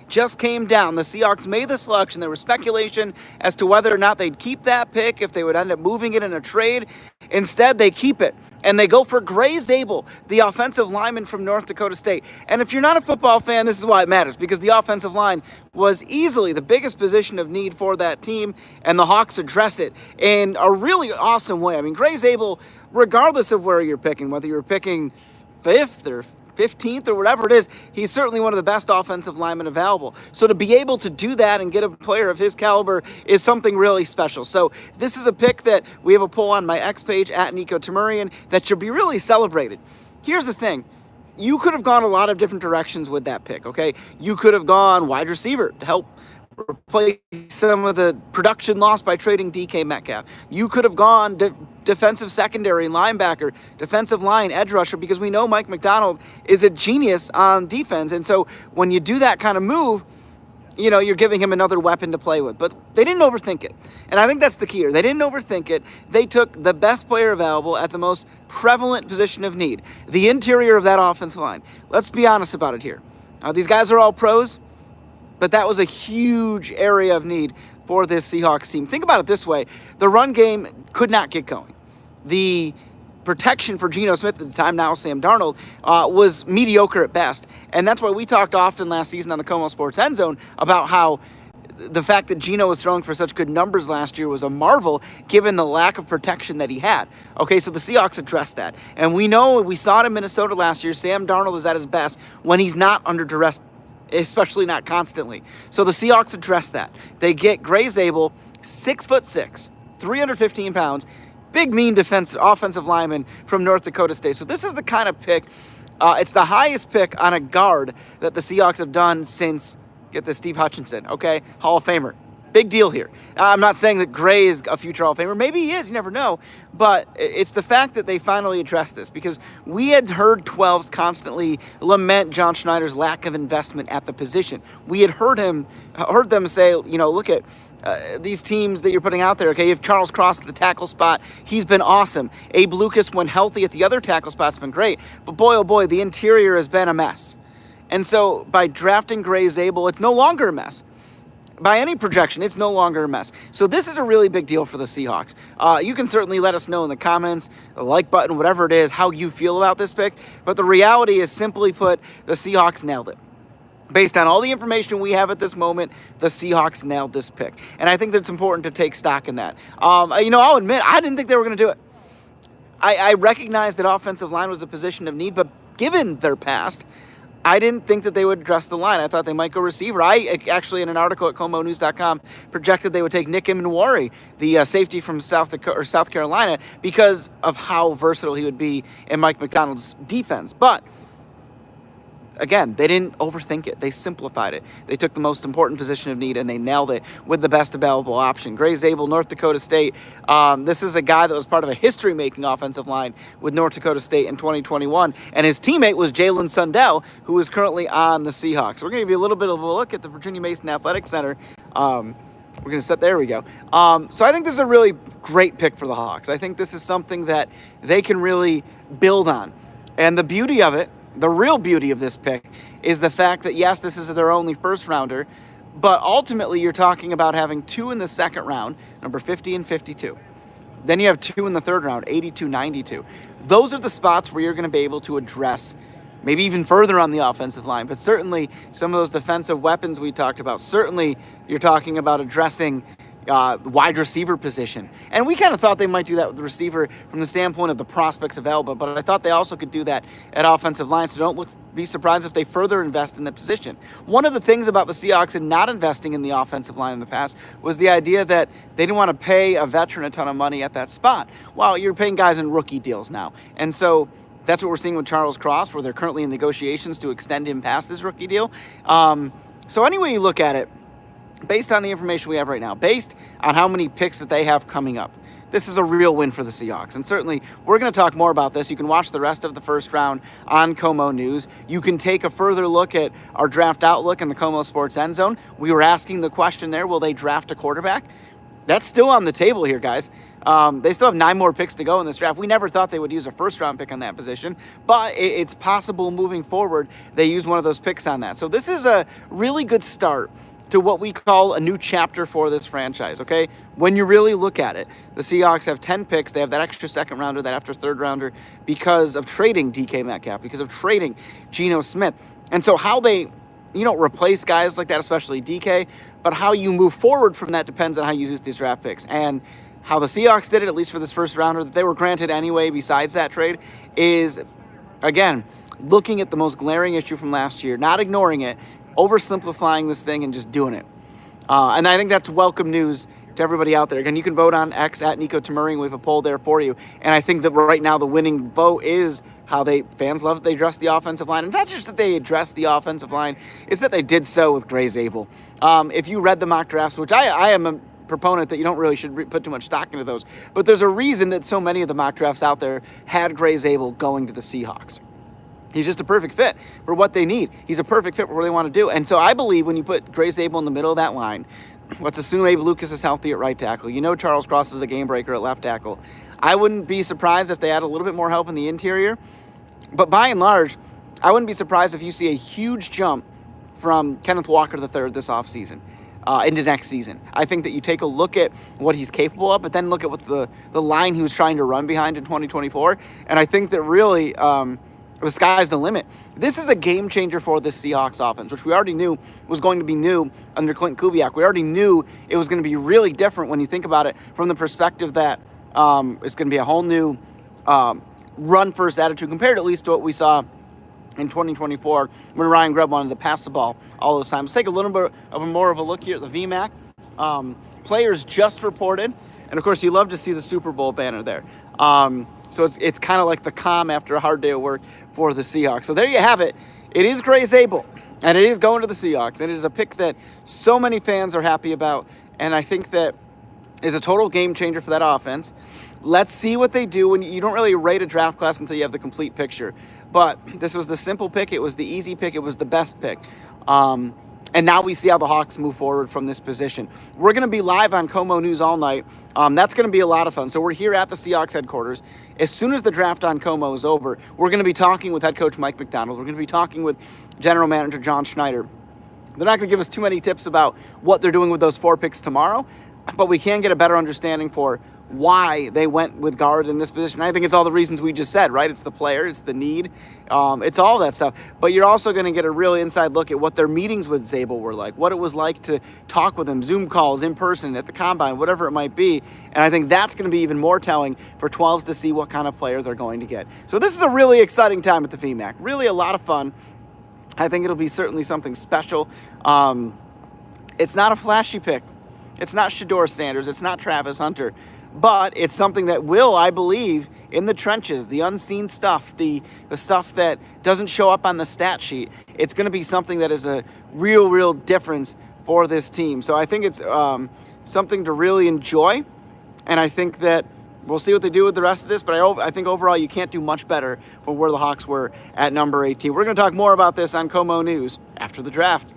just came down. The Seahawks made the selection. There was speculation as to whether or not they'd keep that pick, if they would end up moving it in a trade. Instead, they keep it, and they go for Grey Zabel, the offensive lineman from North Dakota State. And if you're not a football fan, this is why it matters, because the offensive line was easily the biggest position of need for that team, and the Hawks address it in a really awesome way. I mean, Grey Zabel, regardless of where you're picking, whether you're picking 5th or 15th or whatever it is, he's certainly one of the best offensive linemen available. So to be able to do that and get a player of his caliber is something really special. So this is a pick that we have a poll on my X page at Nico Tamurian that should be really celebrated. Here's the thing. You could have gone a lot of different directions with that pick, okay? You could have gone wide receiver to help replace some of the production lost by trading DK Metcalf. You could have gone defensive secondary, linebacker, defensive line, edge rusher, because we know Mike Macdonald is a genius on defense. And so when you do that kind of move, you know, you're giving him another weapon to play with. But they didn't overthink it. And I think that's the key here. They didn't overthink it. They took the best player available at the most prevalent position of need, the interior of that offensive line. Let's be honest about it here. These guys are all pros, but that was a huge area of need for this Seahawks team. Think about it this way. The run game could not get going. The protection for Geno Smith at the time, now Sam Darnold, was mediocre at best. And that's why we talked often last season on the KOMO Sports End Zone about how the fact that Geno was throwing for such good numbers last year was a marvel given the lack of protection that he had. Okay, so the Seahawks addressed that. And we know, we saw it in Minnesota last year, Sam Darnold is at his best when he's not under duress, especially not constantly. So the Seahawks address that. They get Grey Zabel, 6'6", 315 pounds, big, mean offensive lineman from North Dakota State. So this is the kind of pick, it's the highest pick on a guard that the Seahawks have done since, get this, Steve Hutchinson, okay? Hall of Famer. Big deal here. I'm not saying that Grey is a future Hall of Famer. Maybe he is. You never know. But it's the fact that they finally addressed this, because we had heard 12s constantly lament John Schneider's lack of investment at the position. We had heard them say, you know, look at these teams that you're putting out there. Okay, you have Charles Cross at the tackle spot. He's been awesome. Abe Lucas, when healthy at the other tackle spots, has been great. But boy, oh boy, the interior has been a mess. And so by drafting Grey Zabel, it's no longer a mess. By any projection, it's no longer a mess. So this is a really big deal for the Seahawks. You can certainly let us know in the comments, the like button, whatever it is, how you feel about this pick. But the reality is, simply put, the Seahawks nailed it. Based on all the information we have at this moment, the Seahawks nailed this pick. And I think that's important to take stock in that. You know, I'll admit, I didn't think they were going to do it. I recognized that offensive line was a position of need, but given their past, I didn't think that they would address the line. I thought they might go receiver. I actually, in an article at KOMOnews.com, projected they would take Nick Immanwari, the safety from South Carolina, because of how versatile he would be in Mike Macdonald's defense. But again, they didn't overthink it. They simplified it. They took the most important position of need, and they nailed it with the best available option. Grey Zabel, North Dakota State. This is a guy that was part of a history-making offensive line with North Dakota State in 2021, and his teammate was Jalen Sundell, who is currently on the Seahawks. We're going to give you a little bit of a look at the Virginia Mason Athletic Center. We're going to set, there we go. So I think this is a really great pick for the Hawks. I think this is something that they can really build on. And the beauty of it, the real beauty of this pick, is the fact that, yes, this is their only first rounder, but ultimately you're talking about having 2 in the second round, number 50 and 52. Then you have 2 in the third round, 82, 92. Those are the spots where you're going to be able to address maybe even further on the offensive line, but certainly some of those defensive weapons we talked about. Certainly you're talking about addressing wide receiver position. And we kind of thought they might do that with the receiver from the standpoint of the prospects available, but I thought they also could do that at offensive line, so be surprised if they further invest in the position. One of the things about the Seahawks and not investing in the offensive line in the past was the idea that they didn't want to pay a veteran a ton of money at that spot. Well, you're paying guys in rookie deals now. And so that's what we're seeing with Charles Cross, where they're currently in negotiations to extend him past this rookie deal. So any way you look at it, based on the information we have right now, based on how many picks that they have coming up, this is a real win for the Seahawks. And certainly, we're going to talk more about this. You can watch the rest of the first round on KOMO News. You can take a further look at our draft outlook in the KOMO Sports End Zone. We were asking the question there, will they draft a quarterback? that's still on the table here, guys. They still have 9 more picks to go in this draft. We never thought they would use a first-round pick on that position, but it's possible moving forward they use one of those picks on that. So this is a really good start to what we call a new chapter for this franchise, okay? When you really look at it, the Seahawks have 10 picks. They have that extra second rounder, that after third rounder, because of trading DK Metcalf, because of trading Geno Smith. And so how they, replace guys like that, especially DK, but how you move forward from that depends on how you use these draft picks. And how the Seahawks did it, at least for this first rounder, that they were granted anyway besides that trade, is, again, looking at the most glaring issue from last year, not ignoring it, oversimplifying this thing and just doing it. And I think that's welcome news to everybody out there. Again, you can vote on X at Nico Tamuri, and we have a poll there for you. And I think that right now the winning vote is how fans love that they address the offensive line. And not just that they address the offensive line, it's that they did so with Grey Zabel. If you read the mock drafts, which I am a proponent that you don't really should put too much stock into those, but there's a reason that so many of the mock drafts out there had Grey Zabel going to the Seahawks. He's just a perfect fit for what they need. He's a perfect fit for what they want to do. And so I believe when you put Grey Zabel in the middle of that line, let's assume Abe Lucas is healthy at right tackle. Charles Cross is a game breaker at left tackle. I wouldn't be surprised if they had a little bit more help in the interior. But by and large, I wouldn't be surprised if you see a huge jump from Kenneth Walker III this offseason into next season. I think that you take a look at what he's capable of, but then look at what the line he was trying to run behind in 2024. And I think that really the sky's the limit. This is a game changer for the Seahawks offense, which we already knew was going to be new under Clint Kubiak. We already knew it was going to be really different when you think about it from the perspective that it's going to be a whole new run-first attitude compared at least to what we saw in 2024 when Ryan Grubb wanted to pass the ball all those times. Let's take a little bit of more of a look here at the VMAC. Players just reported, and of course you love to see the Super Bowl banner there. So it's kind of like the calm after a hard day of work for the Seahawks. So there you have it. It is Grey Zabel, and it is going to the Seahawks. And it is a pick that so many fans are happy about, and I think that is a total game changer for that offense. Let's see what they do. When you don't really rate a draft class until you have the complete picture. But this was the simple pick. It was the easy pick. It was the best pick. And now we see how the Hawks move forward from this position. We're going to be live on KOMO News all night. That's going to be a lot of fun. So we're here at the Seahawks headquarters. As soon as the draft on KOMO is over, we're going to be talking with head coach Mike McDonald. We're going to be talking with general manager John Schneider. They're not going to give us too many tips about what they're doing with those 4 picks tomorrow, but we can get a better understanding for why they went with guard in this position. I think it's all the reasons we just said, right? It's the player, it's the need, it's all that stuff. But you're also going to get a real inside look at what their meetings with Zabel were like, what it was like to talk with him, Zoom calls, in person, at the combine, whatever it might be. And I think that's going to be even more telling for 12s to see what kind of player they're going to get. So this is a really exciting time at the VMAC. Really a lot of fun. I think it'll be certainly something special. It's not a flashy pick. It's not Shedeur Sanders. It's not Travis Hunter. But it's something that will, I believe, in the trenches, the unseen stuff, the stuff that doesn't show up on the stat sheet, it's going to be something that is a real difference for this team. So I think it's something to really enjoy, and I think that we'll see what they do with the rest of this, but I think overall you can't do much better for where the Hawks were at number 18. We're going to talk more about this on KOMO News after the draft.